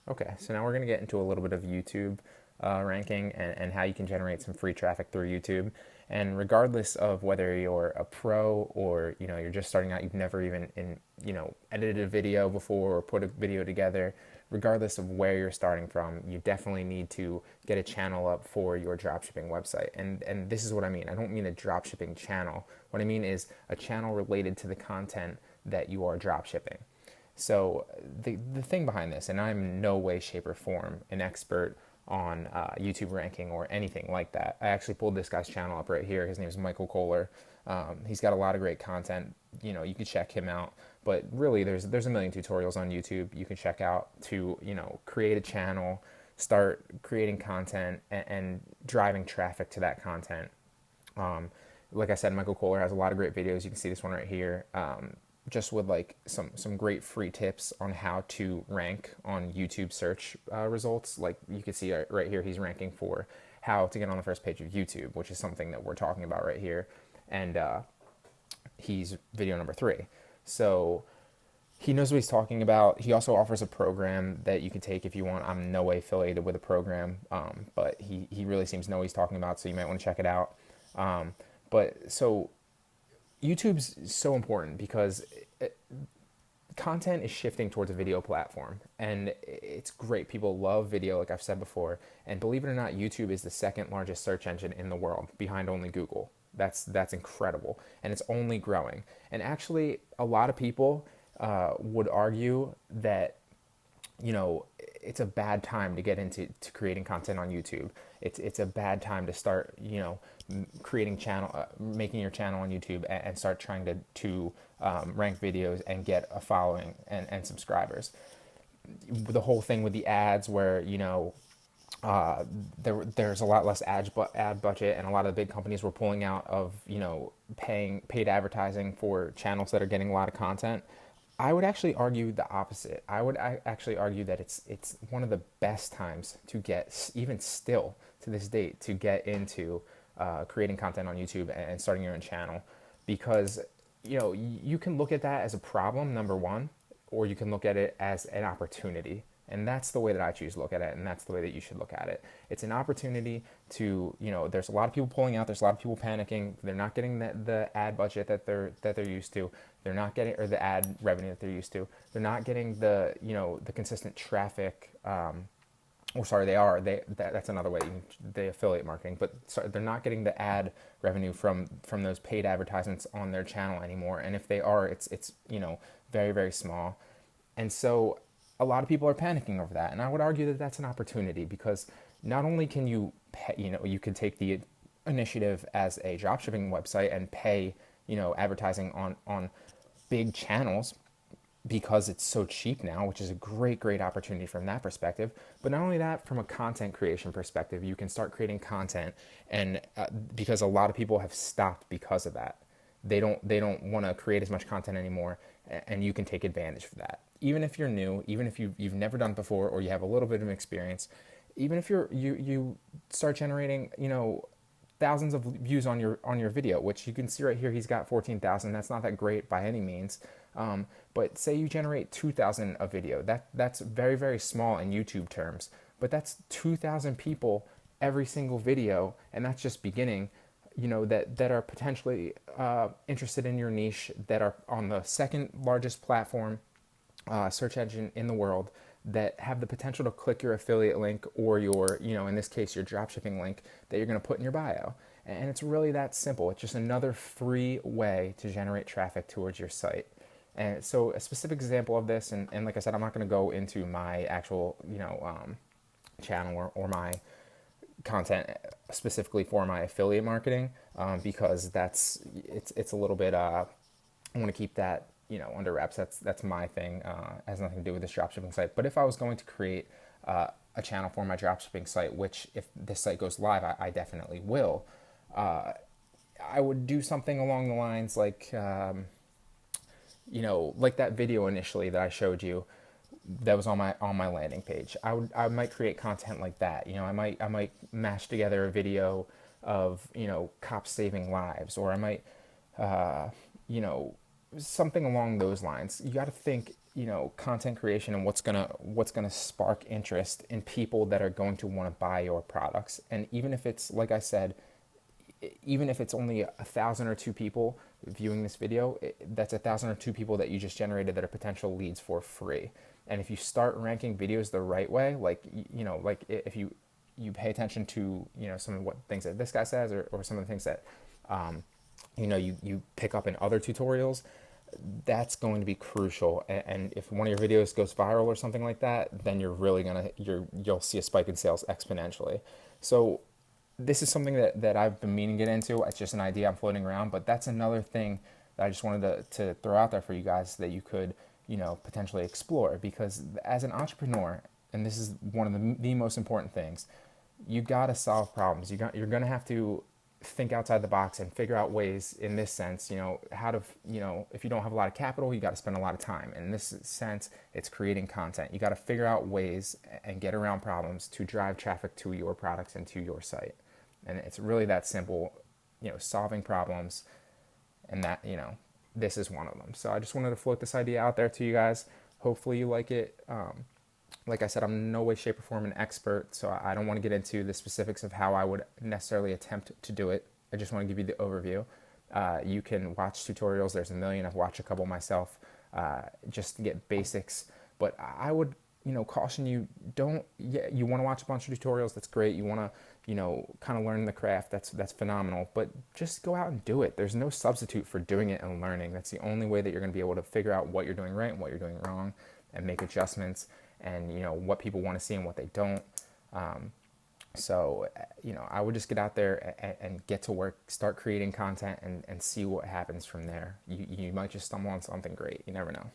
Okay, so now we're going to get into a little bit of YouTube ranking and how you can generate some free traffic through YouTube. And regardless of whether you're a pro or you're just starting out, you've never even edited a video before or put a video together. Regardless of where you're starting from, you definitely need to get a channel up for your dropshipping website. And this is what I mean. I don't mean a dropshipping channel. What I mean is a channel related to the content that you are dropshipping. So the thing behind this, and I'm in no way, shape, or form an expert on YouTube ranking or anything like that. I actually pulled this guy's channel up right here. His name is Michael Kohler. He's got a lot of great content. You can check him out. But really, there's a million tutorials on YouTube you can check out to create a channel, start creating content, and driving traffic to that content. Like I said, Michael Kohler has a lot of great videos. You can see this one right here. Just with like some great free tips on how to rank on YouTube search results. Like you can see right here, he's ranking for how to get on the first page of YouTube, which is something that we're talking about right here. And he's video number 3. So he knows what he's talking about. He also offers a program that you can take if you want. I'm in no way affiliated with a program, but he really seems to know what he's talking about, so you might want to check it out. But so YouTube's so important because content is shifting towards a video platform, and it's great. People love video, like I've said before. And believe it or not, YouTube is the second largest search engine in the world, behind only Google. That's incredible, and it's only growing. And actually, a lot of people would argue that it's a bad time to get into creating content on YouTube. It's a bad time to start creating making your channel on YouTube and start trying to rank videos and get a following and subscribers. The whole thing with the ads, where there's a lot less ad budget, and a lot of the big companies were pulling out of paying paid advertising for channels that are getting a lot of content. I would actually argue the opposite. I would actually argue that it's one of the best times to get, even still to this date, to get into creating content on YouTube and starting your own channel, because you can look at that as a problem, number one, or you can look at it as an opportunity. And that's the way that I choose to look at it, and that's the way that you should look at it. It's an opportunity to, there's a lot of people pulling out, there's a lot of people panicking. They're not getting the ad budget that they're used to. They're not getting, or the ad revenue that they're used to. They're not getting the consistent traffic. Or sorry, they are. That's another way, the affiliate marketing. But sorry, they're not getting the ad revenue from those paid advertisements on their channel anymore. And if they are, it's very, very small. And so a lot of people are panicking over that. And I would argue that that's an opportunity, because not only can you pay, you could take the initiative as a dropshipping website and pay, advertising on big channels, because it's so cheap now, which is a great opportunity from that perspective. But not only that, from a content creation perspective, you can start creating content, and because a lot of people have stopped because of that. They don't want to create as much content anymore, and you can take advantage of that. Even if you're new, even if you've never done it before, or you have a little bit of experience, even if you start generating thousands of views on your video, which you can see right here, he's got 14,000. That's not that great by any means. But say you generate 2,000 a video. That's very, very small in YouTube terms, but that's 2,000 people every single video, and that's just beginning. That are potentially interested in your niche, that are on the second largest platform, search engine in the world, that have the potential to click your affiliate link, or your, in this case, your dropshipping link that you're going to put in your bio. And it's really that simple. It's just another free way to generate traffic towards your site. And so a specific example of this, and like I said, I'm not going to go into my actual, channel or my content specifically for my affiliate marketing, because it's a little bit, I want to keep that under wraps. That's my thing. Has nothing to do with this dropshipping site. But if I was going to create a channel for my dropshipping site, which if this site goes live, I definitely will, I would do something along the lines like like that video initially that I showed you, that was on my landing page. I might create content like that. I might mash together a video of cops saving lives, or I might something along those lines. You got to think content creation and what's gonna spark interest in people that are going to want to buy your products. And even if it's, like I said, even if it's only 1,000 or 2 people viewing this video, that's 1,000 or 2 people that you just generated that are potential leads for free. And if you start ranking videos the right way, like, like if you pay attention to, some of what things that this guy says, or some of the things that, you pick up in other tutorials, that's going to be crucial. And if one of your videos goes viral or something like that, then you'll see a spike in sales exponentially. So this is something that I've been meaning to get into. It's just an idea I'm floating around, but that's another thing that I just wanted to throw out there for you guys that you could, potentially explore. Because as an entrepreneur, and this is one of the most important things, you got to solve problems. You're going to have to think outside the box and figure out ways, in this sense, how to, if you don't have a lot of capital, you got to spend a lot of time. In this sense, it's creating content. You got to figure out ways and get around problems to drive traffic to your products and to your site. And it's really that simple, solving problems, and that, this is one of them. So I just wanted to float this idea out there to you guys. Hopefully you like it. Like I said, I'm in no way, shape, or form an expert, so I don't want to get into the specifics of how I would necessarily attempt to do it. I just want to give you the overview. You can watch tutorials. There's a million. I've watched a couple myself, just to get basics. But I would, caution you, you want to watch a bunch of tutorials, that's great. You want to, kind of learn the craft, that's phenomenal. But just go out and do it. There's no substitute for doing it and learning. That's the only way that you're going to be able to figure out what you're doing right and what you're doing wrong, and make adjustments, and what people want to see and what they don't. So I would just get out there and get to work, start creating content, and see what happens from there. You might just stumble on something great. You never know.